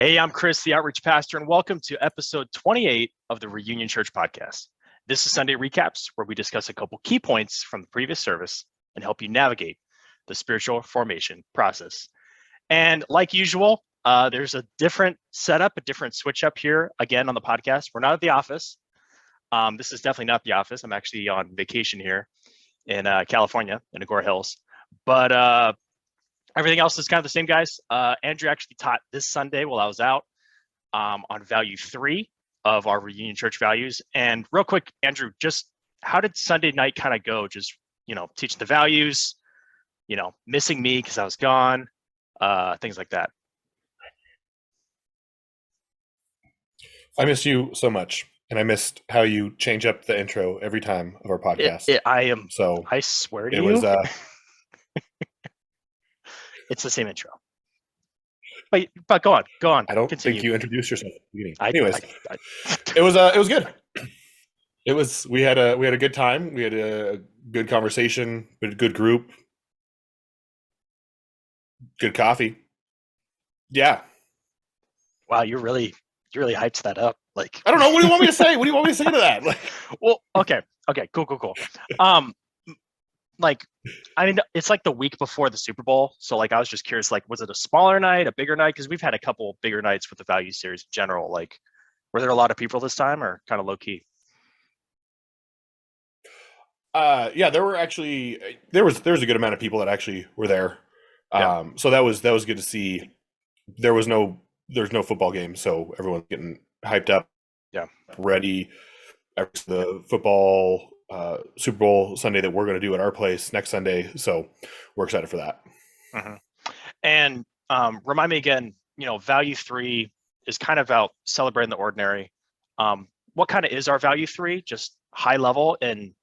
Hey, I'm Chris, the Outreach Pastor, and welcome to episode 28 of the Reunion Church podcast. This is Sunday Recaps, where we discuss a couple key points from the previous service and help you navigate the spiritual formation process. And like usual, there's a different setup, a different switch up here again on the podcast. We're not at the office. This is definitely not the office. I'm actually on vacation here in California, in Agora Hills. But everything else is kind of the same, guys. Andrew actually taught this Sunday while I was out on value 3 of our Reunion Church values. And real quick, Andrew, just how did Sunday night kind of go? Just, teaching the values, missing me because I was gone, things like that. I miss you so much. And I missed how you change up the intro every time of our podcast. I swear to you. It's the same intro. But go on. I don't Continue. think you introduced yourself at the beginning. Anyways, it was good. We had a good time. We had a good conversation, we had a good group, good coffee. Yeah. Wow, you really hyped that up. Like, I don't know. What do you want me to say? What do you want me to say to that? Well, okay, cool. It's like the week before the Super Bowl. So I was just curious, was it a smaller night, a bigger night? Because we've had a couple bigger nights with the value series in general. Were there a lot of people this time or kind of low key? Yeah, there was a good amount of people that actually were there. Yeah. So that was good to see. There's no football game, so everyone's getting hyped up. Yeah. Ready for the football Super Bowl Sunday that we're going to do at our place next Sunday. So we're excited for that. Mm-hmm. And remind me again, value 3 is kind of about celebrating the ordinary. What kind of is our value 3? Just high level, and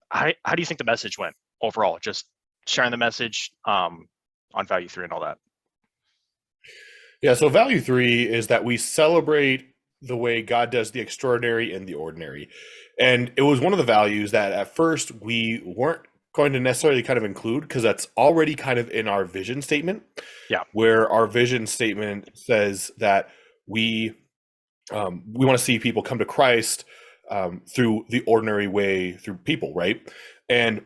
how do you think the message went overall? Just sharing the message on value 3 and all that. Yeah, so value 3 is that we celebrate the way God does the extraordinary and the ordinary. And it was one of the values that at first we weren't going to necessarily kind of include because that's already kind of in our vision statement. Yeah. Where our vision statement says that we want to see people come to Christ through the ordinary way, through people, right? And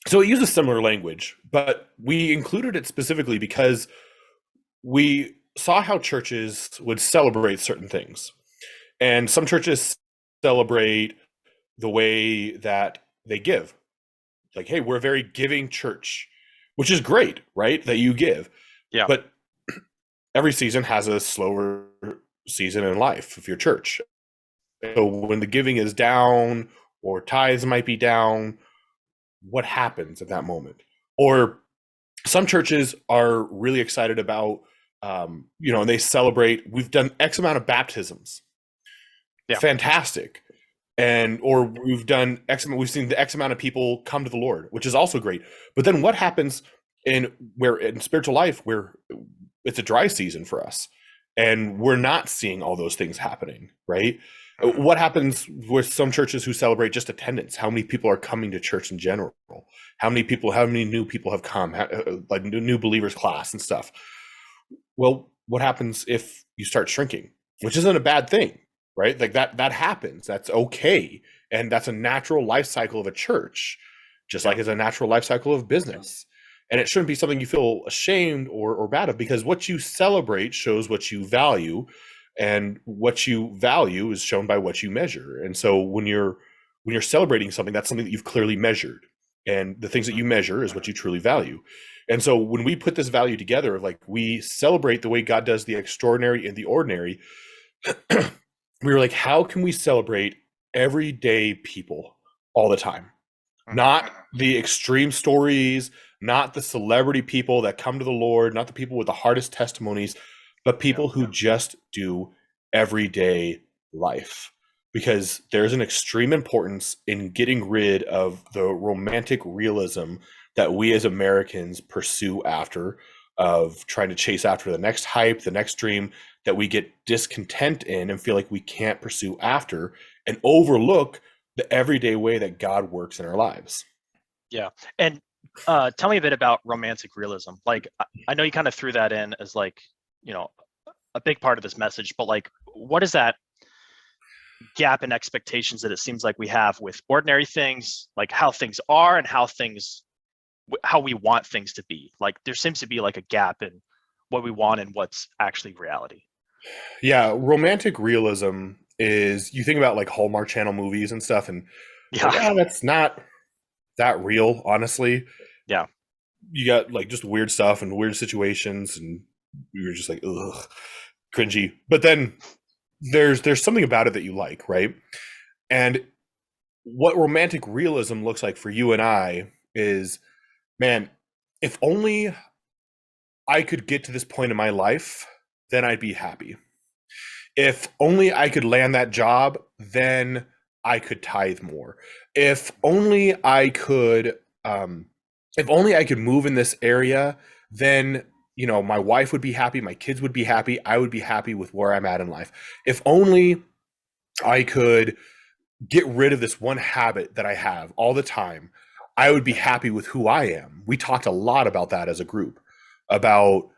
so it uses similar language, but we included it specifically because we saw how churches would celebrate certain things. And some churches celebrate the way that they give. Like, hey, we're a very giving church, which is great, right? That you give. Yeah. But every season has a slower season in life of your church. So when the giving is down or tithes might be down, what happens at that moment? Or some churches are really excited about and they celebrate, we've done X amount of baptisms. Yeah. Fantastic. Or we've done we've seen the X amount of people come to the Lord, which is also great. But then what happens in spiritual life where it's a dry season for us and we're not seeing all those things happening, right? What happens with some churches who celebrate just attendance? How many people are coming to church in general? How many new people have come, like new believers class and stuff? Well, what happens if you start shrinking, which isn't a bad thing, right? Like that happens. That's okay. And that's a natural life cycle of a church, just like it's a natural life cycle of business. And it shouldn't be something you feel ashamed or bad of, because what you celebrate shows what you value, and what you value is shown by what you measure. And so when you're celebrating something, that's something that you've clearly measured. And the things that you measure is what you truly value. And so when we put this value together, we celebrate the way God does the extraordinary and the ordinary, we were like, how can we celebrate everyday people all the time? Not the extreme stories, not the celebrity people that come to the Lord, not the people with the hardest testimonies, but people who just do everyday life. Because there's an extreme importance in getting rid of the romantic realism that we as Americans pursue after, of trying to chase after the next hype, the next dream that we get discontent in and feel like we can't pursue after, and overlook the everyday way that God works in our lives. Yeah. And tell me a bit about romantic realism. I know you kind of threw that in as a big part of this message, but like, what is that gap in expectations that it seems like we have with ordinary things, like how things are and how we want things to be? Like there seems to be like a gap in what we want and what's actually reality. Yeah, romantic realism is, you think about like Hallmark Channel movies and stuff, and like, Yeah. that's not that real, honestly. Yeah. You got like just weird stuff and weird situations, and you're just like, ugh, cringy. But then there's something about it that you like, right? And what romantic realism looks like for you and I is, man, if only I could get to this point in my life, then I'd be happy. If only I could land that job, then I could tithe more. If only I could, if only I could move in this area, then my wife would be happy, my kids would be happy, I would be happy with where I'm at in life. If only I could get rid of this one habit that I have all the time, I would be happy with who I am. We talked a lot about that as a group, about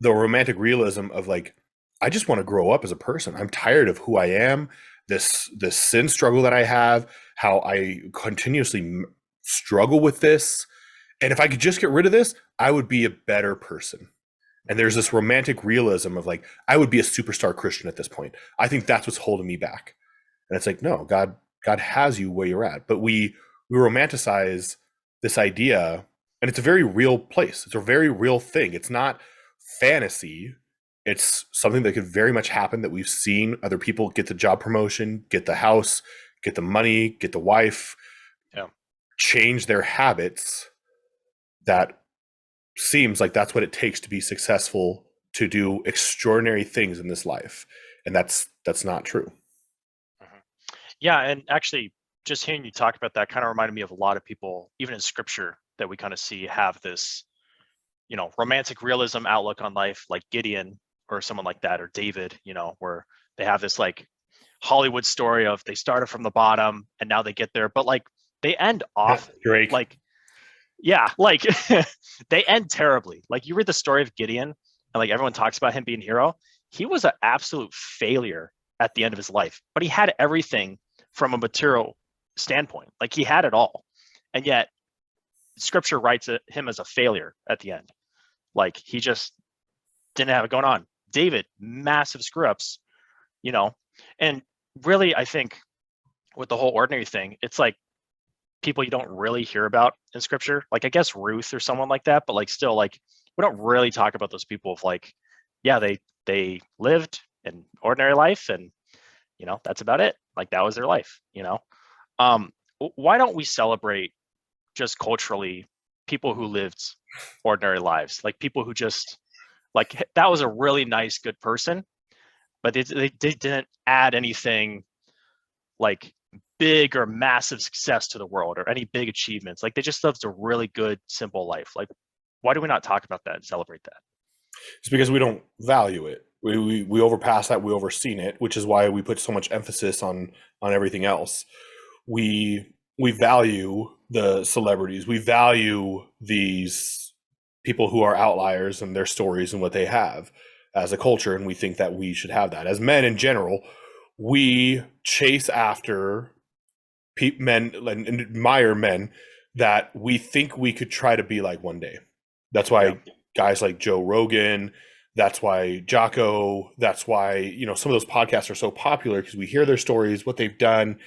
the romantic realism of like, I just want to grow up as a person. I'm tired of who I am, this sin struggle that I have, how I continuously struggle with this. And if I could just get rid of this, I would be a better person. And there's this romantic realism of like, I would be a superstar Christian at this point. I think that's what's holding me back. And it's like, no, God has you where you're at. But we romanticize this idea, and it's a very real place. It's a very real thing. It's not fantasy. It's something that could very much happen, that we've seen other people get the job promotion, get the house, get the money, get the wife, change their habits. That seems like that's what it takes to be successful, to do extraordinary things in this life. And that's not true. Yeah. And actually, just hearing you talk about that kind of reminded me of a lot of people, even in scripture, that we kind of see have this, romantic realism outlook on life, like Gideon or someone like that, or David, where they have this like Hollywood story of they started from the bottom and now they get there, but like they end off Drake. like, yeah, like they end terribly. Like you read the story of Gideon and like everyone talks about him being a hero. He was an absolute failure at the end of his life, but he had everything from a material standpoint. Like he had it all. And yet scripture writes him as a failure at the end. Like he just didn't have it going on. David, massive screw ups, and really, I think with the whole ordinary thing, it's like people you don't really hear about in scripture. Like I guess Ruth or someone like that, but like still, like we don't really talk about those people of like, yeah, they lived an ordinary life, and that's about it. Like that was their life. Why don't we celebrate just culturally people who lived ordinary lives, like people who just like that was a really nice, good person, but they didn't add anything like big or massive success to the world or any big achievements. Like they just lived a really good, simple life. Like, why do we not talk about that and celebrate that? It's because we don't value it. We overpass that. We overseen it, which is why we put so much emphasis on everything else. We value the celebrities. We value these people who are outliers and their stories and what they have as a culture, and we think that we should have that. As men in general, we chase after men and admire men that we think we could try to be like one day. That's why guys like Joe Rogan, that's why Jocko, that's why some of those podcasts are so popular, because we hear their stories, what they've done,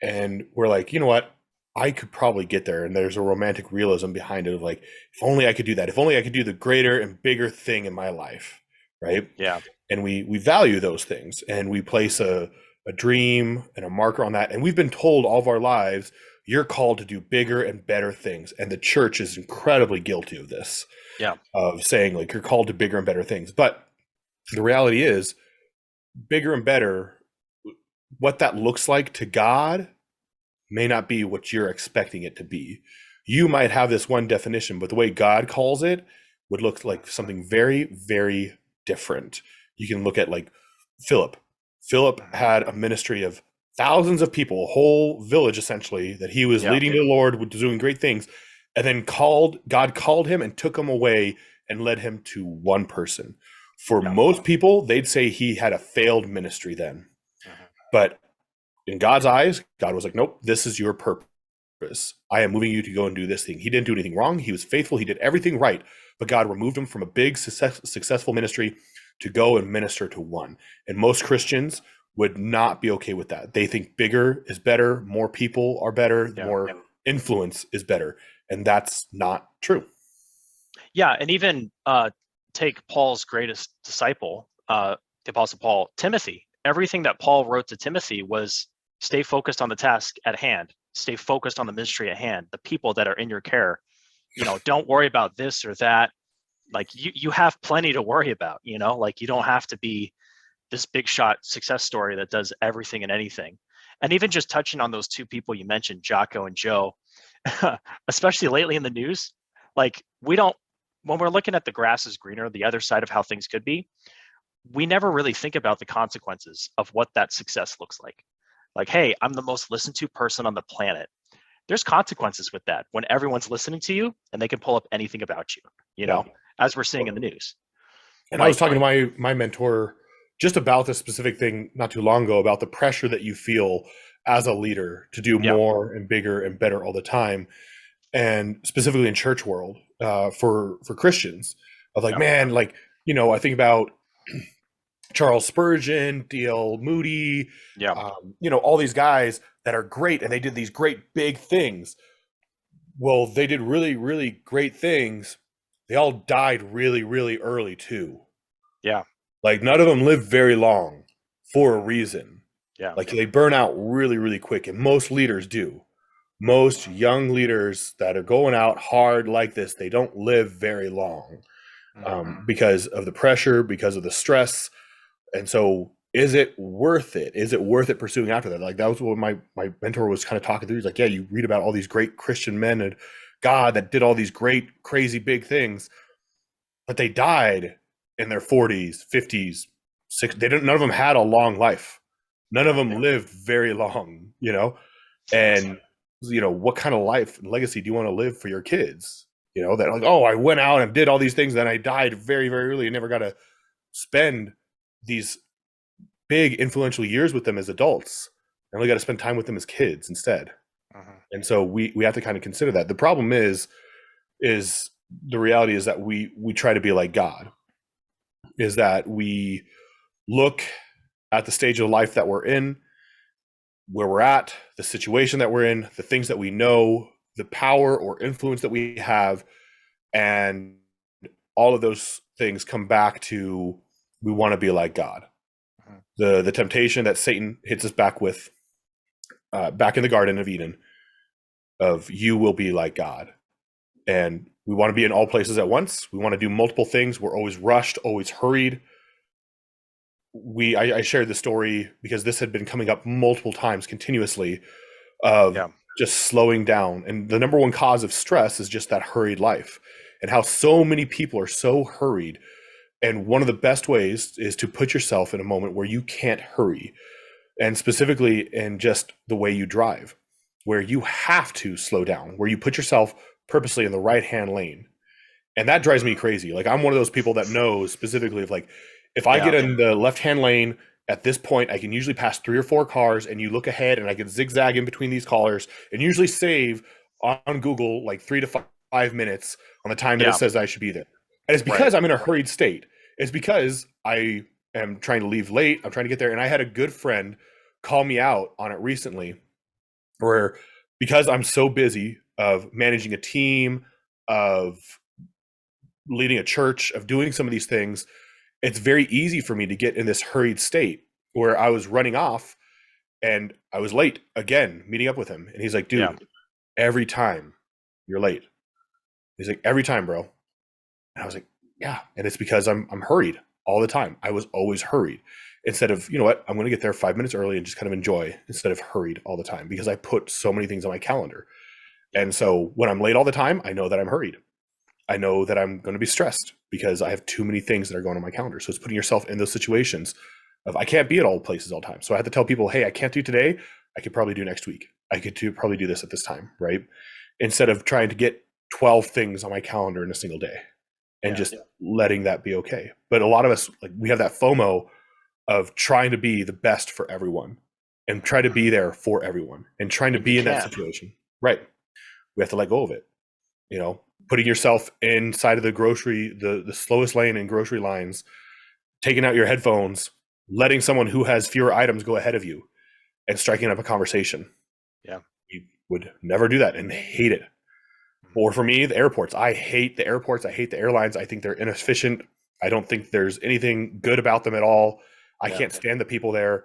and we're like, you know what, I could probably get there. And there's a romantic realism behind it of like, if only I could do that, if only I could do the greater and bigger thing in my life, right? Yeah. And we value those things, and we place a dream and a marker on that. And we've been told all of our lives, you're called to do bigger and better things. And the church is incredibly guilty of this. Yeah. Of saying like you're called to bigger and better things. But the reality is, bigger and better, what that looks like to God may not be what you're expecting it to be. You might have this one definition, but the way God calls it would look like something very, very different. You can look at like Philip. Philip had a ministry of thousands of people, a whole village essentially, that he was leading to the Lord, doing great things. And then God called him and took him away and led him to one person. For Yeah. most people, they'd say he had a failed ministry then. Mhm. But in God's eyes, God was like, nope, this is your purpose. I am moving you to go and do this thing. He didn't do anything wrong. He was faithful. He did everything right. But God removed him from a big, successful ministry to go and minister to one. And most Christians would not be okay with that. They think bigger is better, more people are better, Yeah. more influence is better. And that's not true. Yeah, and even take Paul's greatest disciple, the Apostle Paul, Timothy. Everything that Paul wrote to Timothy was stay focused on the task at hand, stay focused on the ministry at hand, the people that are in your care. Don't worry about this or that. Like you have plenty to worry about. Like you don't have to be this big shot success story that does everything and anything. And even just touching on those two people you mentioned, Jocko and Joe, especially lately in the news, like when we're looking at the grass is greener, the other side of how things could be, we never really think about the consequences of what that success looks like. Like, hey, I'm the most listened to person on the planet. There's consequences with that when everyone's listening to you and they can pull up anything about you, Yeah. as we're seeing in the news. And I was talking to my mentor just about this specific thing not too long ago, about the pressure that you feel as a leader to do more and bigger and better all the time, and specifically in church world, for Christians, of like, man, like, I think about Charles Spurgeon, D.L. Moody, all these guys that are great and they did these great big things. Well, they did really, really great things. They all died really, really early too. Yeah. Like none of them live very long for a reason. Yeah. Like they burn out really, really quick. And most leaders do. Most young leaders that are going out hard like this, they don't live very long, because of the pressure, because of the stress. And so is it worth it? Is it worth it pursuing after that? Like that was what my mentor was kind of talking through. He's like, yeah, you read about all these great Christian men and God that did all these great, crazy big things, but they died in their 40s, 50s, 60s. None of them had a long life. None of them lived very long, and what kind of life and legacy do you want to live for your kids? That like, oh, I went out and did all these things, then I died very, very early and never got to spend these big influential years with them as adults, and we got to spend time with them as kids instead. And so we have to kind of consider that. The problem is the reality is that we try to be like God, is that we look at the stage of life that we're in, where we're at, the situation that we're in, the things that we know, the power or influence that we have, and all of those things come back to we want to be like God. The temptation that Satan hits us back with, back in the Garden of Eden, of you will be like God. And we want to be in all places at once. We want to do multiple things. We're always rushed, always hurried. I shared the story because this had been coming up multiple times continuously of just slowing down. And the number one cause of stress is just that hurried life, and how so many people are so hurried. And one of the best ways is to put yourself in a moment where you can't hurry, and specifically in just the way you drive, where you have to slow down, where you put yourself purposely in the right-hand lane. And that drives me crazy. Like I'm one of those people that knows specifically of like, if I get in the left-hand lane at this point, I can usually pass 3 or 4 cars, and you look ahead and I can zigzag in between these cars and usually save on Google like 3 to 5 minutes on the time that it says I should be there. And it's because I'm in a hurried state. It's because I am trying to leave late. I'm trying to get there. And I had a good friend call me out on it recently, where because I'm so busy of managing a team, of leading a church, of doing some of these things, it's very easy for me to get in this hurried state where I was running off and I was late again, meeting up with him. And he's like, dude, every time you're late. He's like, every time, bro. And I was like, yeah. And it's because I'm hurried all the time. I was always hurried, instead of, you know what, I'm going to get there 5 minutes early and just kind of enjoy, instead of hurried all the time, because I put so many things on my calendar. And so when I'm late all the time, I know that I'm hurried. I know that I'm going to be stressed because I have too many things that are going on my calendar. So it's putting yourself in those situations of I can't be at all places all the time. So I have to tell people, hey, I can't do today. I could probably do next week. I could probably do this at this time, right? Instead of trying to get 12 things on my calendar in a single day. and Yeah. just letting that be okay. But a lot of us, like, we have that FOMO of trying to be the best for everyone and try to be there for everyone and trying to And you be in that can't. situation. Right. We have to let go of it. You know, putting yourself inside of the slowest lane in grocery lines, taking out your headphones, letting someone who has fewer items go ahead of you and striking up a conversation. Yeah. You would never do that and hate it. Or for me, the airports. I hate the airports. I hate the airlines. I think they're inefficient. I don't think there's anything good about them at all. I Yeah. can't stand the people there.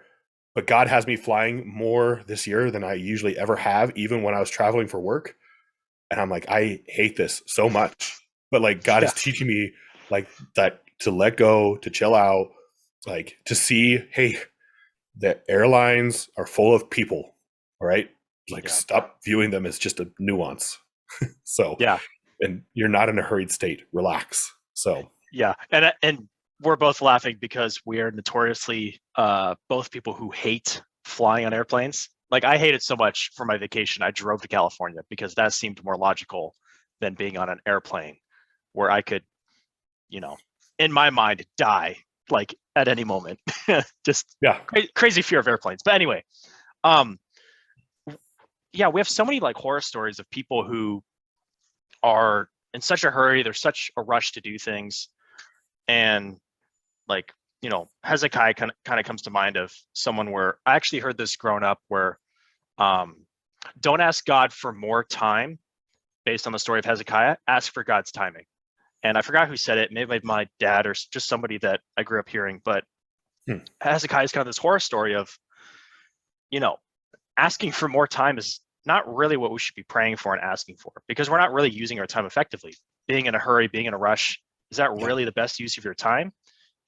But God has me flying more this year than I usually ever have, even when I was traveling for work. And I'm like, I hate this so much. But like, God is teaching me like that, to let go, to chill out, like to see, hey, the airlines are full of people. All right. Like, Yeah. stop viewing them as just a nuance. So, Yeah. and you're not in a hurried state. Relax. So, Yeah. And we're both laughing because we are notoriously both people who hate flying on airplanes. Like, I hate it so much for my vacation. I drove to California because that seemed more logical than being on an airplane where I could, in my mind, die like at any moment. Just yeah. crazy fear of airplanes. But anyway, um, yeah, we have so many like horror stories of people who are in such a hurry. There's such a rush to do things. And like, Hezekiah kind of comes to mind of someone where I actually heard this growing up where don't ask God for more time based on the story of Hezekiah, ask for God's timing. And I forgot who said it, maybe my dad or just somebody that I grew up hearing, but Hezekiah is kind of this horror story of, asking for more time is not really what we should be praying for and asking for, because we're not really using our time effectively. Being in a hurry, being in a rush, is that really the best use of your time?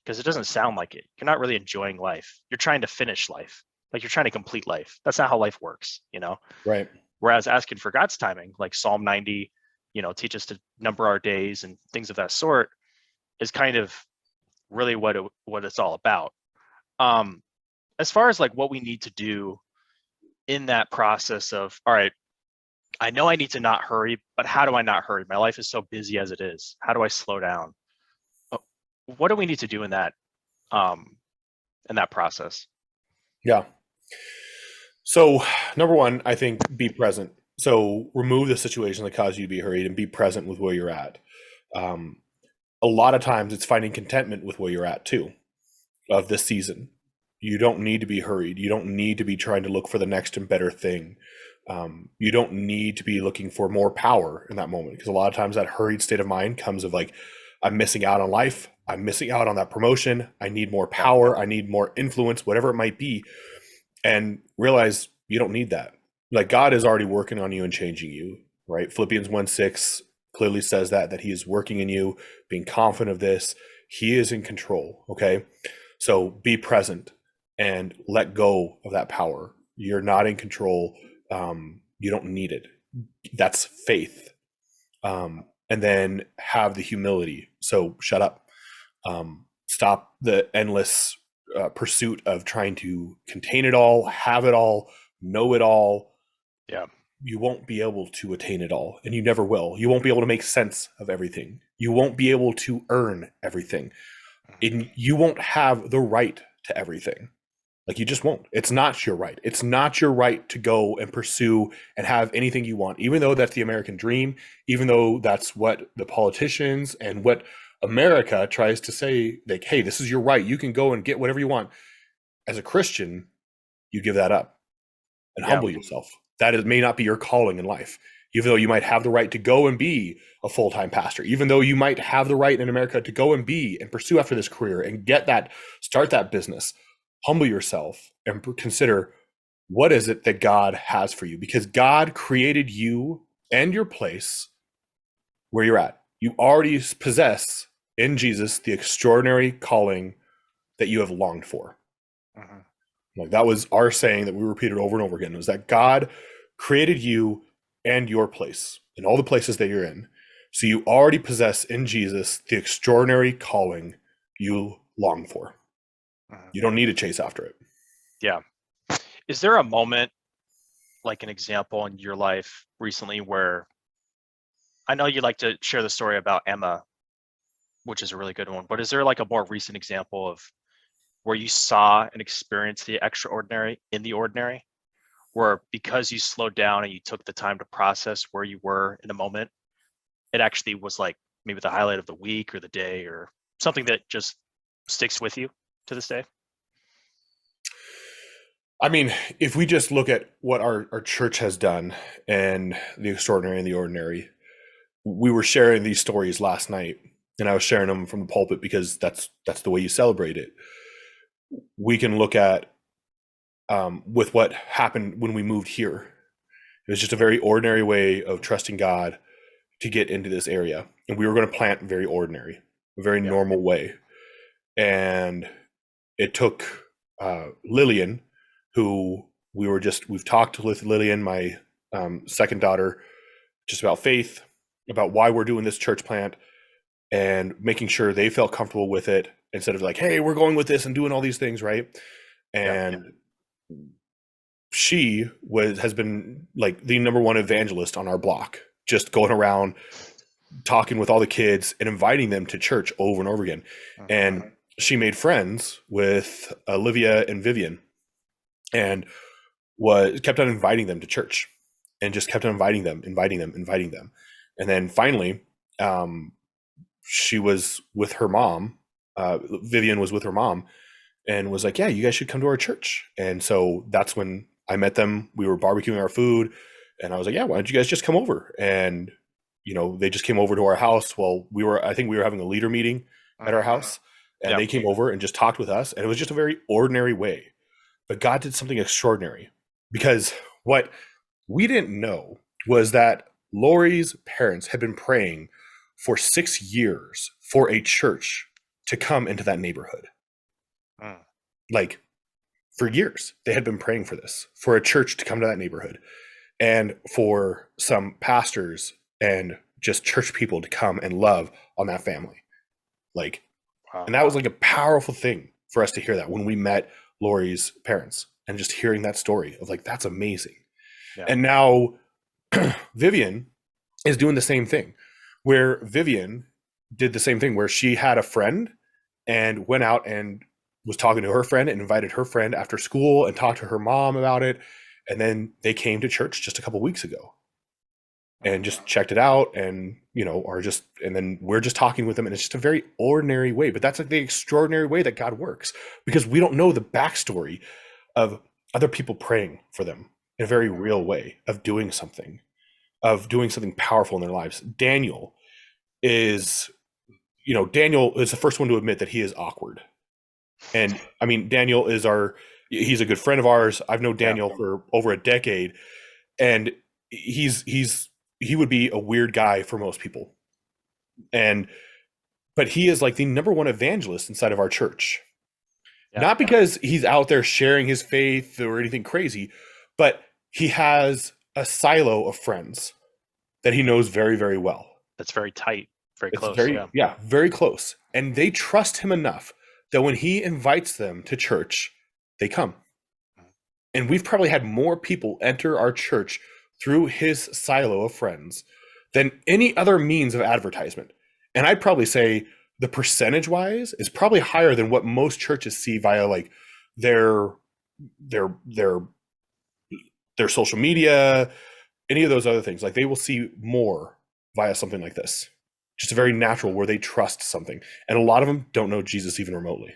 Because it doesn't sound like it. You're not really enjoying life. You're trying to finish life. Like, you're trying to complete life. That's not how life works, Right. Whereas asking for God's timing, like Psalm 90, teach us to number our days and things of that sort, is kind of really what it's all about. As far as like what we need to do in that process of, all right, I know I need to not hurry, but how do I not hurry? My life is so busy as it is. How do I slow down? What do we need to do in that process? Yeah. So, number one, I think be present. So, remove the situation that caused you to be hurried and be present with where you're at. Um, a lot of times it's finding contentment with where you're at too, of this season. You don't need to be hurried. You don't need to be trying to look for the next and better thing. You don't need to be looking for more power in that moment, because a lot of times that hurried state of mind comes of like, I'm missing out on life. I'm missing out on that promotion. I need more power. I need more influence, whatever it might be. And realize you don't need that. Like, God is already working on you and changing you, right? Philippians 1:6 clearly says that he is working in you, being confident of this. He is in control. Okay. So be present and let go of that power. You're not in control. You don't need it. That's faith. And then have the humility. So shut up. Stop the endless pursuit of trying to contain it all, have it all, know it all. Yeah. You won't be able to attain it all, and you never will. You won't be able to make sense of everything. You won't be able to earn everything. And you won't have the right to everything. Like, you just won't. It's not your right. It's not your right to go and pursue and have anything you want, even though that's the American dream, even though that's what the politicians and what America tries to say, like, hey, this is your right. You can go and get whatever you want. As a Christian, you give that up and humble yourself. That may not be your calling in life, even though you might have the right to go and be a full-time pastor, even though you might have the right in America to go and be and pursue after this career and get that, start that business. Humble yourself and consider, what is it that God has for you? Because God created you and your place where you're at. You already possess in Jesus the extraordinary calling that you have longed for. Like, that was our saying that we repeated over and over again, was that God created you and your place in all the places that you're in. So you already possess in Jesus the extraordinary calling you long for. You don't need to chase after it. Yeah. Is there a moment, like an example in your life recently, where I know you like to share the story about Emma, which is a really good one. But is there like a more recent example of where you saw and experienced the extraordinary in the ordinary, where because you slowed down and you took the time to process where you were in the moment, it actually was like maybe the highlight of the week or the day or something that just sticks with you to this day? I mean, if we just look at what our church has done and the extraordinary and the ordinary, we were sharing these stories last night, and I was sharing them from the pulpit because that's the way you celebrate it. We can look at with what happened when we moved here. It was just a very ordinary way of trusting God to get into this area, and we were going to plant very ordinary, a very normal way. And it took Lillian, who we've talked with Lillian, my second daughter, just about faith, about why we're doing this church plant, and making sure they felt comfortable with it instead of like, hey, we're going with this and doing all these things, right? And she has been like the number one evangelist on our block, just going around talking with all the kids and inviting them to church over and over again. And she made friends with Olivia and Vivian, and kept on inviting them to church, and just kept on inviting them. And then finally, she was with her mom. Vivian was with her mom and was like, yeah, you guys should come to our church. And so that's when I met them. We were barbecuing our food, and I was like, yeah, why don't you guys just come over? And, they just came over to our house. Well, I think we were having a leader meeting at our house, and they came over and just talked with us. And it was just a very ordinary way. But God did something extraordinary, because what we didn't know was that Lori's parents had been praying for 6 years for a church to come into that neighborhood. Like, for years, they had been praying for this, for a church to come to that neighborhood, and for some pastors and just church people to come and love on that family. Like, and that was like a powerful thing for us to hear that when we met Lori's parents, and just hearing that story of like, that's amazing. And now Vivian is doing the same thing, where Vivian did the same thing, where she had a friend and went out and was talking to her friend and invited her friend after school and talked to her mom about it. And then they came to church just a couple weeks ago and just checked it out, and, and then we're just talking with them, and it's just a very ordinary way. But that's like the extraordinary way that God works, because we don't know the backstory of other people praying for them in a very real way, of doing something powerful in their lives. Daniel is the first one to admit that he is awkward. And I mean, Daniel is he's a good friend of ours. I've known Daniel for over a decade, and he would be a weird guy for most people. But he is like the number one evangelist inside of our church. Not because he's out there sharing his faith or anything crazy, but he has a silo of friends that he knows very, very well. That's very tight, very close. Very close. And they trust him enough that when he invites them to church, they come. And we've probably had more people enter our church through his silo of friends than any other means of advertisement. And I'd probably say the percentage wise is probably higher than what most churches see via like their social media, any of those other things. Like, they will see more via something like this. Just a very natural, where they trust something. And a lot of them don't know Jesus even remotely.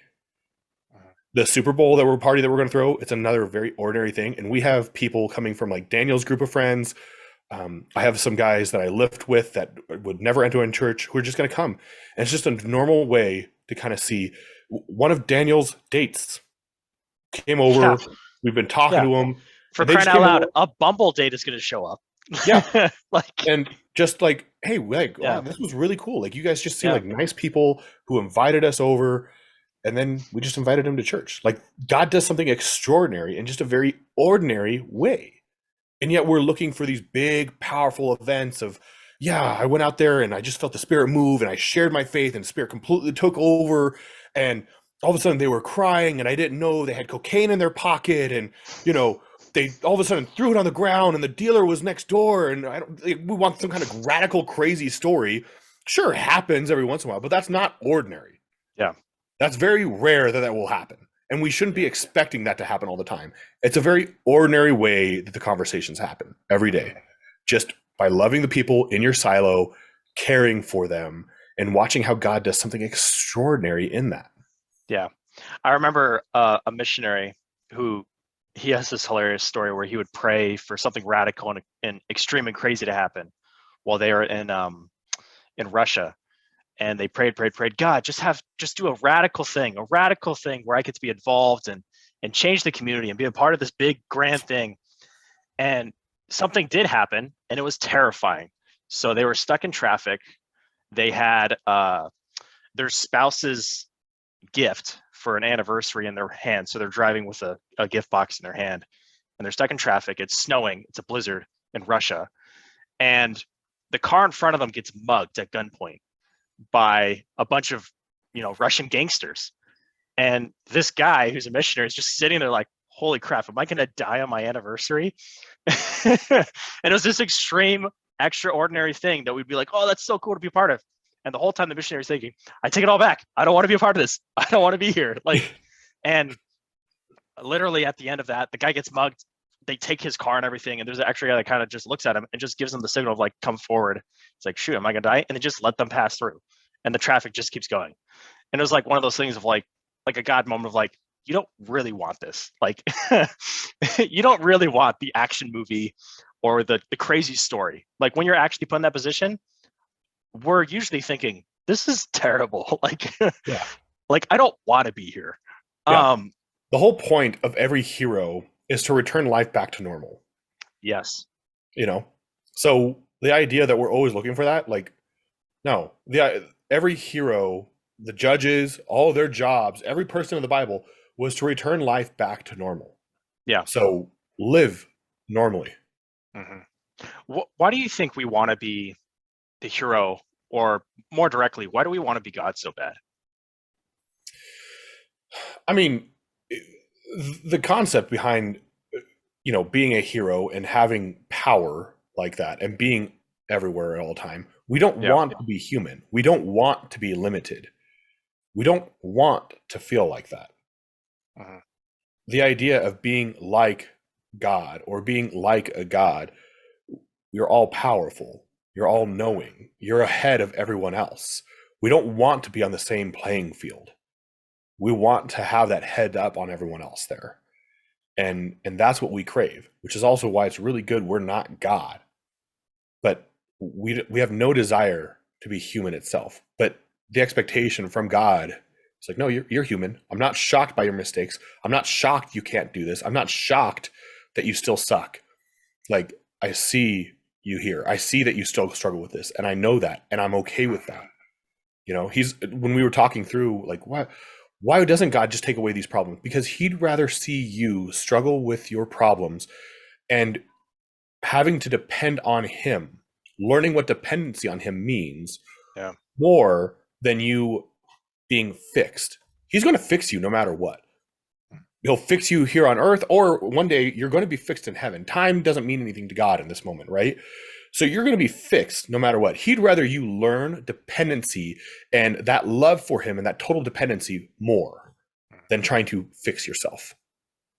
The Super Bowl party that we're going to throw, it's another very ordinary thing. And we have people coming from like Daniel's group of friends. I have some guys that I lift with that would never enter in church, who are just going to come. And it's just a normal way to kind of see. One of Daniel's dates came over. Yeah. We've been talking to him. For crying out loud, a Bumble date is going to show up. Yeah. And just like, hey, wow, this was really cool. Like, you guys just seem like nice people who invited us over. And then we just invited him to church. Like, God does something extraordinary in just a very ordinary way. And yet we're looking for these big, powerful events of, I went out there and I just felt the Spirit move, and I shared my faith, and the Spirit completely took over. And all of a sudden they were crying, and I didn't know they had cocaine in their pocket. And, they all of a sudden threw it on the ground, and the dealer was next door. And we want some kind of radical, crazy story Sure, it happens every once in a while, but that's not ordinary. Yeah. That's very rare that will happen. And we shouldn't be expecting that to happen all the time. It's a very ordinary way that the conversations happen every day. Just by loving the people in your silo, caring for them, and watching how God does something extraordinary in that. Yeah. I remember a missionary who he has this hilarious story where he would pray for something radical and extreme and crazy to happen while they were in Russia. And they prayed, God, just do a radical thing where I get to be involved and change the community and be a part of this big grand thing. And something did happen, and it was terrifying. So they were stuck in traffic. They had their spouse's gift for an anniversary in their hand. So they're driving with a gift box in their hand, and they're stuck in traffic. It's snowing. It's a blizzard in Russia. And the car in front of them gets mugged at gunpoint by a bunch of, Russian gangsters. And this guy who's a missionary is just sitting there like, holy crap, am I going to die on my anniversary? And it was this extreme, extraordinary thing that we'd be like, oh, that's so cool to be a part of. And the whole time the missionary is thinking, I take it all back. I don't want to be a part of this. I don't want to be here. And literally at the end of that, the guy gets mugged. They take his car and everything. And there's an extra guy that kind of just looks at him and just gives him the signal of like, come forward. It's like, shoot, am I going to die? And they just let them pass through. And the traffic just keeps going. And it was like one of those things of like a God moment of like, you don't really want this. Like, you don't really want the action movie or the crazy story. Like when you're actually put in that position, we're usually thinking, this is terrible. Like, Yeah. like I don't want to be here. Yeah. The whole point of every hero is to return life back to normal. Yes. So the idea that we're always looking for that, like, no, every hero, the judges, all of their jobs, every person in the Bible was to return life back to normal. Yeah. So live normally. Mm-hmm. Why do you think we want to be the hero, or more directly, why do we want to be God so bad? I mean, the concept behind, being a hero and having power like that and being everywhere at all time, we don't want to be human. We don't want to be limited. We don't want to feel like that. The idea of being like God or being like a God, you're all powerful. You're all knowing. You're ahead of everyone else. We don't want to be on the same playing field. We want to have that head up on everyone else there. And that's what we crave, which is also why it's really good we're not God. But we have no desire to be human itself. But the expectation from God is like, no, you're human. I'm not shocked by your mistakes. I'm not shocked you can't do this. I'm not shocked that you still suck. Like, I see you here. I see that you still struggle with this, and I know that, and I'm okay with that. When we were talking through, like, why doesn't God just take away these problems? Because he'd rather see you struggle with your problems and having to depend on him, learning what dependency on him means, more than you being fixed. He's going to fix you no matter what. He'll fix you here on earth, or one day you're going to be fixed in heaven. Time doesn't mean anything to God in this moment, right? So you're going to be fixed no matter what. He'd rather you learn dependency and that love for him and that total dependency more than trying to fix yourself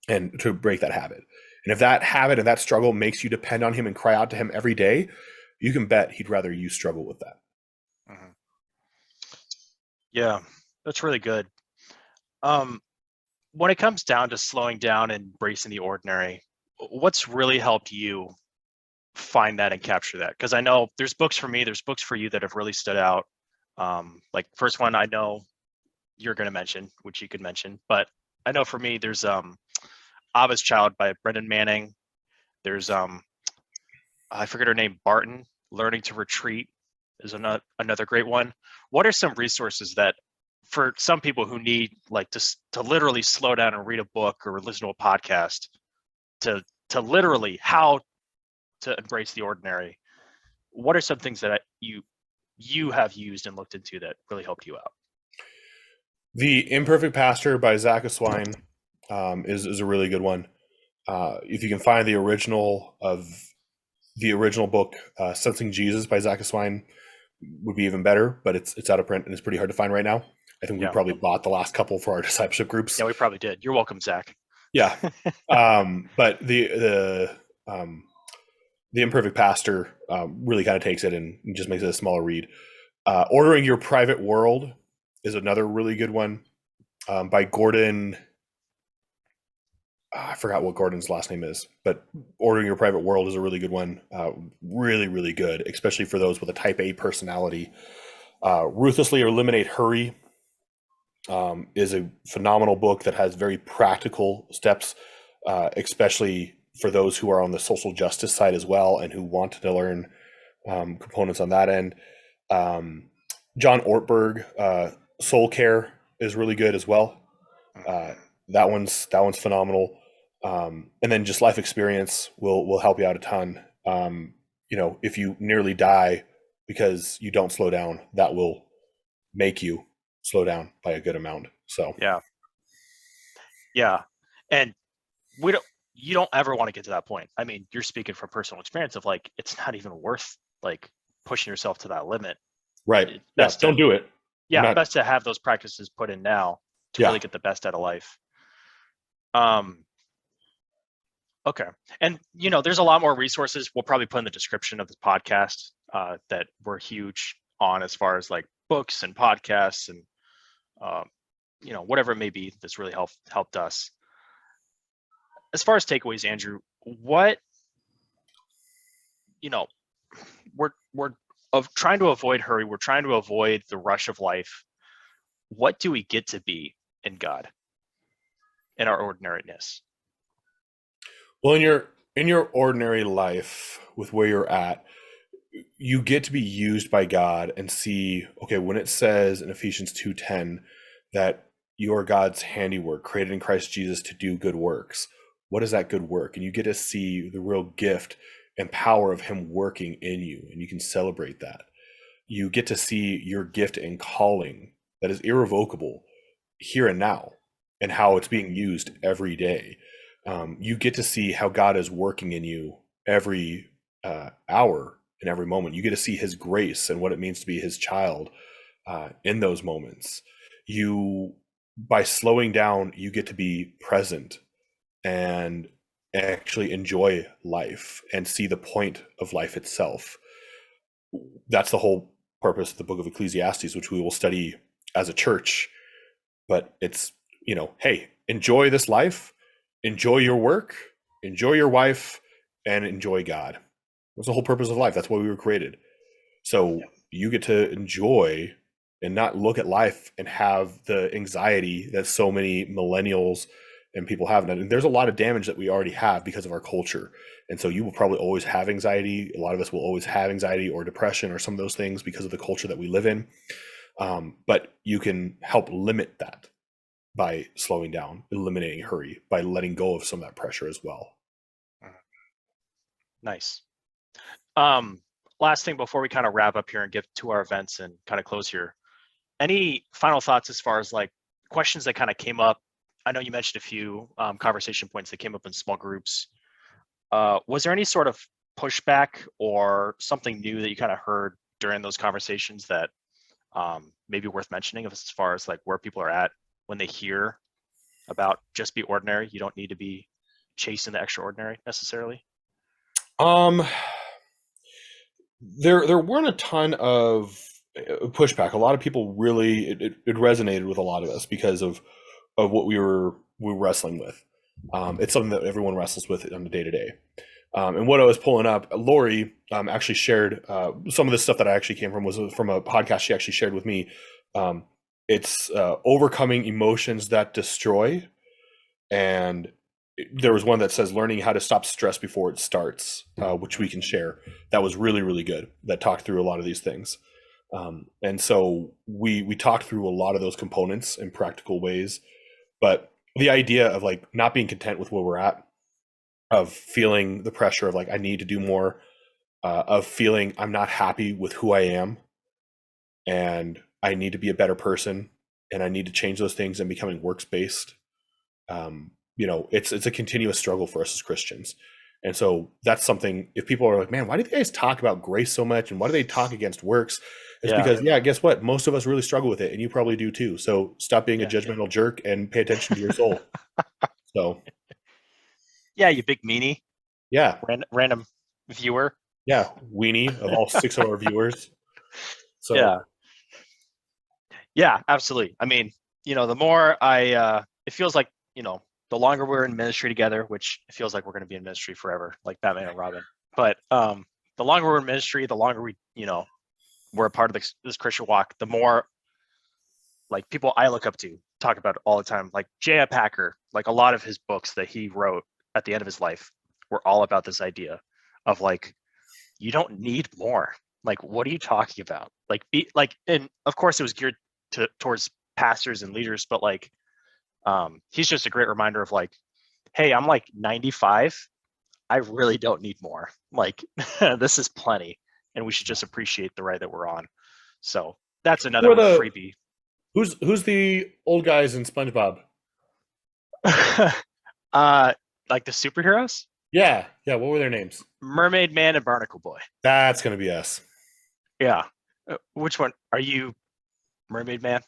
and to break that habit. And if that habit and that struggle makes you depend on him and cry out to him every day, you can bet he'd rather you struggle with that. Yeah, that's really good. When it comes down to slowing down and embracing the ordinary, what's really helped you find that and capture that? Because I know there's books for me, there's books for you that have really stood out. Like first one I know you're going to mention, which you could mention, but I know for me there's Abba's Child by Brendan Manning. There's I forget her name, Barton, Learning to Retreat is another great one. What are some resources that for some people who need like to literally slow down and read a book or listen to a podcast to literally how to embrace the ordinary? What are some things that you have used and looked into that really helped you out? The Imperfect Pastor by Zach Aswine is a really good one. If you can find the original book, Sensing Jesus by Zach Aswine, would be even better, but it's out of print and it's pretty hard to find right now. I think we Yeah. probably bought the last couple for our discipleship groups. Yeah, we probably did. You're welcome, Zach. Yeah. But the Imperfect Pastor really kind of takes it and just makes it a smaller read. Ordering Your Private World is another really good one by Gordon. I forgot what Gordon's last name is, but Ordering Your Private World is a really good one. Really, really good, especially for those with a type A personality. Ruthlessly Eliminate Hurry is a phenomenal book that has very practical steps, especially for those who are on the social justice side as well and who want to learn components on that end. John Ortberg, Soul Care is really good as well. That one's phenomenal. And then just life experience will help you out a ton. If you nearly die because you don't slow down, that will make you slow down by a good amount. So yeah, and you don't ever want to get to that point. I mean, you're speaking from personal experience of like, it's not even worth like pushing yourself to that limit. right. Yeah, don't do it. Yeah, best to have those practices put in now to really get the best out of life. Okay. And, there's a lot more resources we'll probably put in the description of this podcast that we're huge on as far as like books and podcasts and, whatever it may be that's really helped us. As far as takeaways, Andrew, what, we're trying to avoid hurry. We're trying to avoid the rush of life. What do we get to be in God, in our ordinariness? Well, in your ordinary life with where you're at, you get to be used by God and see, okay, when it says in Ephesians 2:10 that you are God's handiwork, created in Christ Jesus to do good works. What is that good work? And you get to see the real gift and power of him working in you, and you can celebrate that. You get to see your gift and calling that is irrevocable here and now, and how it's being used every day. You get to see how God is working in you every hour and every moment. You get to see his grace and what it means to be his child in those moments. By slowing down, you get to be present and actually enjoy life and see the point of life itself. That's the whole purpose of the book of Ecclesiastes, which we will study as a church. But it's, hey, enjoy this life, enjoy your work, enjoy your wife, and enjoy God. That's the whole purpose of life. That's why we were created. So you get to enjoy and not look at life and have the anxiety that so many millennials and people have. And there's a lot of damage that we already have because of our culture. And so you will probably always have anxiety. A lot of us will always have anxiety or depression or some of those things because of the culture that we live in. But you can help limit that by slowing down, eliminating hurry, by letting go of some of that pressure as well. Nice. Last thing before we kind of wrap up here and get to our events and kind of close here. Any final thoughts as far as like questions that kind of came up? I know you mentioned a few conversation points that came up in small groups. Was there any sort of pushback or something new that you kind of heard during those conversations that maybe worth mentioning as far as like where people are at when they hear about just be ordinary? You don't need to be chasing the extraordinary necessarily. There weren't a ton of pushback. A lot of people really it resonated with a lot of us because of what we were wrestling with. It's something that everyone wrestles with on the day to day. And what I was pulling up, Lori actually shared some of the stuff that I actually came from was from a podcast she actually shared with me. It's overcoming emotions that destroy, and there was one that says learning how to stop stress before it starts, which we can share. That was really, really good. That talked through a lot of these things. And so we talked through a lot of those components in practical ways. But the idea of like not being content with where we're at, of feeling the pressure of like, I need to do more, of feeling I'm not happy with who I am and I need to be a better person and I need to change those things and becoming works-based. It's a continuous struggle for us as Christians. And so that's something, if people are like, man, why do you guys talk about grace so much? And why do they talk against works? It's Yeah. because, guess what? Most of us really struggle with it, and you probably do too. So stop being a judgmental jerk and pay attention to your soul. So, yeah, you big meanie, yeah. random viewer. Yeah. Weenie of all 6 of our viewers. So, Yeah, absolutely. I mean, the more it feels like, the longer we're in ministry together, which it feels like we're going to be in ministry forever, like Batman and Robin. But the longer we're in ministry, the longer we're a part of this Christian walk, the more like people I look up to talk about it all the time. Like J.I. Packer, like a lot of his books that he wrote at the end of his life were all about this idea of like, you don't need more. Like, what are you talking about? Like, and of course it was geared towards pastors and leaders, but like, he's just a great reminder of like, hey, I'm like 95. I really don't need more. Like, this is plenty, and we should just appreciate the ride that we're on. So that's another freebie. Who's the old guys in SpongeBob? Like the superheroes? Yeah. What were their names? Mermaid Man and Barnacle Boy. That's gonna be us. Yeah. Which one are you? Mermaid Man?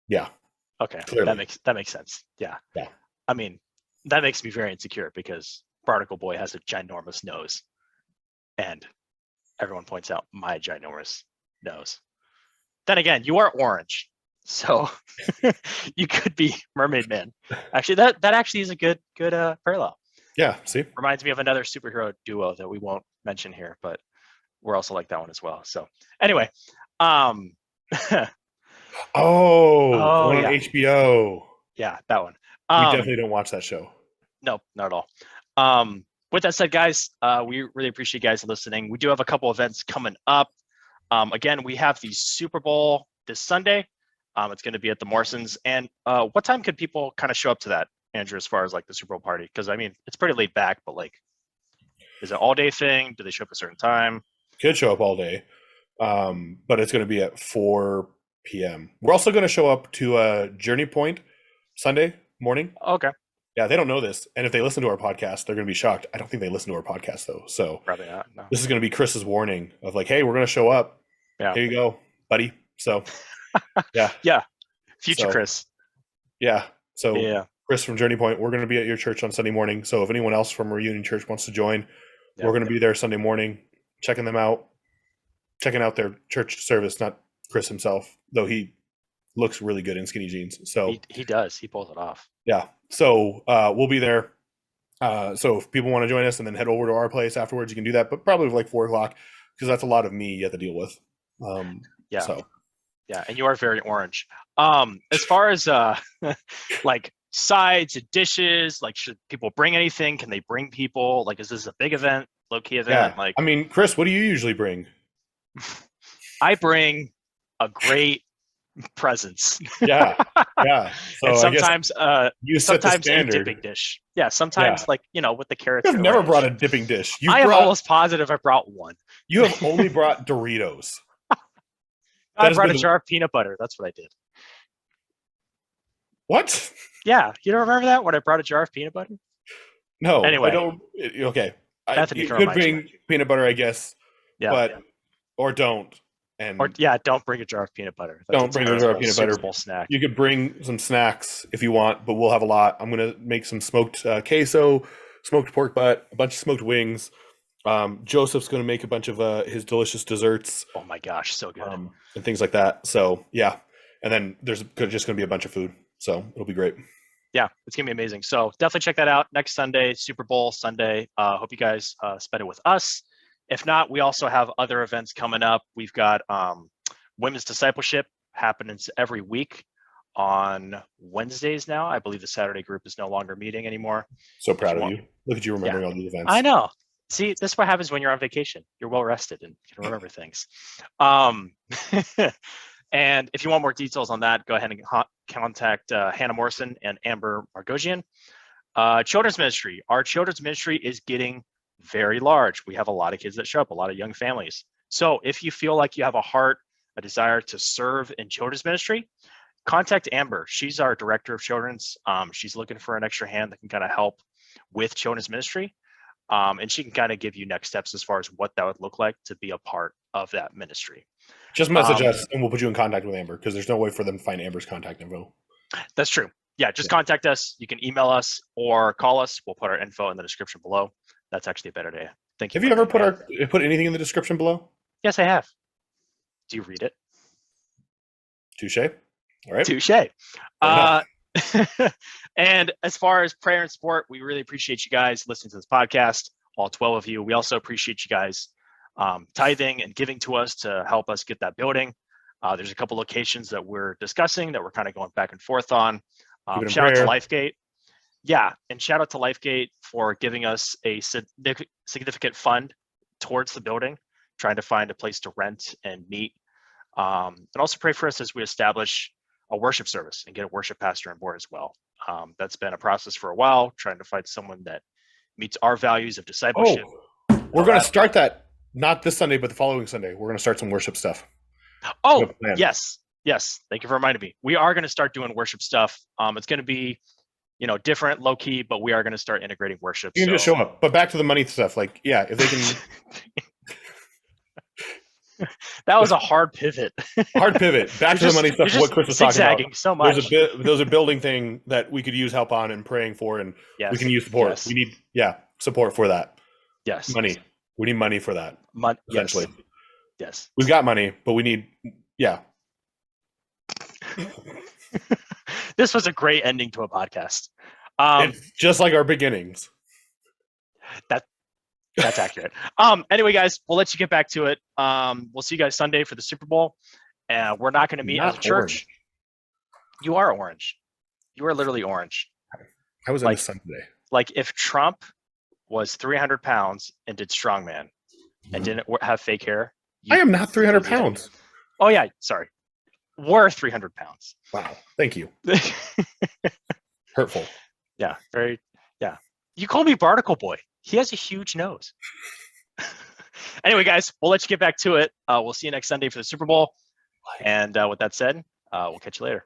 Yeah. Okay. Clearly. That makes sense. Yeah. Yeah. I mean, that makes me very insecure because Barnacle Boy has a ginormous nose, and everyone points out my ginormous nose. Then again, you are orange, so you could be Mermaid Man. Actually, that actually is a good parallel. Yeah. See, reminds me of another superhero duo that we won't mention here, but we're also like that one as well. So anyway, on yeah. HBO. Yeah, that one. We definitely don't watch that show. No, not at all. With that said, guys, we really appreciate you guys listening. We do have a couple events coming up. Again, we have the Super Bowl this Sunday. It's going to be at the Morrisons. And what time could people kind of show up to that, Andrew, as far as like the Super Bowl party? Because I mean, it's pretty laid back, but like, is it an all day thing? Do they show up a certain time? Could show up all day, but it's going to be at 4 p.m. We're also going to show up to Journey Point Sunday morning. Okay. Yeah, they don't know this, and if they listen to our podcast, they're going to be shocked. I don't think they listen to our podcast though, so probably not. No. This is going to be Chris's warning of like, hey, we're going to show up. Yeah. Here you go, buddy. So, yeah. Yeah. Future Chris. Yeah. So, yeah. Chris from Journey Point, we're going to be at your church on Sunday morning. So, if anyone else from Reunion Church wants to join, we're going to be there Sunday morning, checking them out, checking out their church service. Not Chris himself, though he looks really good in skinny jeans. So he does. He pulls it off. Yeah. So we'll be there. So if people want to join us and then head over to our place afterwards, you can do that, but probably like 4 o'clock because that's a lot of me you have to deal with. Yeah. So. Yeah, and you are very orange. As far as like sides and dishes, like should people bring anything? Can they bring people? Like, is this a big event, low key event? Yeah. Like, I mean, Chris, what do you usually bring? I bring a great presence. Yeah. So and sometimes you set the sometimes standard. a dipping dish. Yeah, sometimes like with the carrots. You've never brought a dipping dish. I am almost positive I brought one. You have only brought Doritos. I brought a jar of peanut butter. That's what I did. What? Yeah, you don't remember that when I brought a jar of peanut butter? No. Anyway, I don't. Okay. You could bring peanut butter, I guess. Yeah. But or don't. Don't bring a jar of peanut butter. Don't bring a jar of peanut butter. Super Bowl snack. You could bring some snacks if you want, but we'll have a lot. I'm gonna make some smoked queso, smoked pork butt, a bunch of smoked wings. Joseph's gonna make a bunch of his delicious desserts. Oh my gosh, so good. And things like that. So yeah, and then there's just gonna be a bunch of food. So it'll be great. Yeah, it's gonna be amazing. So definitely check that out next Sunday, Super Bowl Sunday. Hope you guys spend it with us. If not, we also have other events coming up. We've got women's discipleship happening every week on Wednesdays now. I believe the Saturday group is no longer meeting anymore. So proud of you. Look at you remembering all these events. I know. See, this is what happens when you're on vacation. You're well rested and can remember things. And if you want more details on that, go ahead and contact Hannah Morrison and Amber Margosian. Children's ministry. Our children's ministry is getting very large. We have a lot of kids that show up, a lot of young families. So if you feel like you have a heart, a desire to serve in children's ministry, contact Amber. She's our director of children's. She's looking for an extra hand that can kind of help with children's ministry. And she can kind of give you next steps as far as what that would look like to be a part of that ministry. Just message us and we'll put you in contact with Amber, because there's no way for them to find Amber's contact info. That's true. Yeah, just contact us. You can email us or call us. We'll put our info in the description below. That's actually a better idea. Thank you. Have you ever put anything in the description below? Yes, I have. Do you read it? Touche. All right. Touche. And as far as prayer and support, we really appreciate you guys listening to this podcast, all 12 of you. We also appreciate you guys tithing and giving to us to help us get that building. There's a couple locations that we're discussing that we're kind of going back and forth on. Shout out to LifeGate. Yeah, and shout out to LifeGate for giving us a significant fund towards the building, trying to find a place to rent and meet. And also pray for us as we establish a worship service and get a worship pastor on board as well. That's been a process for a while, trying to find someone that meets our values of discipleship. We're going to start that not this Sunday, but the following Sunday. We're going to start some worship stuff. Oh, yes. Thank you for reminding me. We are going to start doing worship stuff. It's going to be, different, low key, but we are going to start integrating worship. You can just show up. But back to the money stuff. Like, yeah, if they can. That was a hard pivot. Back to the money stuff. What Chris was talking about. So much. There's a building thing that we could use help on and praying for, and we can use support. Yes. We need support for that. Yes. Money. We need money for that. Essentially. Yes. We've got money, but we need This was a great ending to a podcast. It's just like our beginnings. That's accurate. Anyway, guys, we'll let you get back to it. We'll see you guys Sunday for the Super Bowl. And we're not going to meet as a church. Orange. You are orange. You are literally orange. I was on the sun today. Like if Trump was 300 pounds and did strongman and didn't have fake hair. I am not 300 pounds. Oh, yeah. Sorry. We're 300 pounds. Wow. Thank you. Hurtful. Yeah. Very. Yeah. You call me Barnacle Boy. He has a huge nose. Anyway, guys, we'll let you get back to it. We'll see you next Sunday for the Super Bowl. And with that said, we'll catch you later.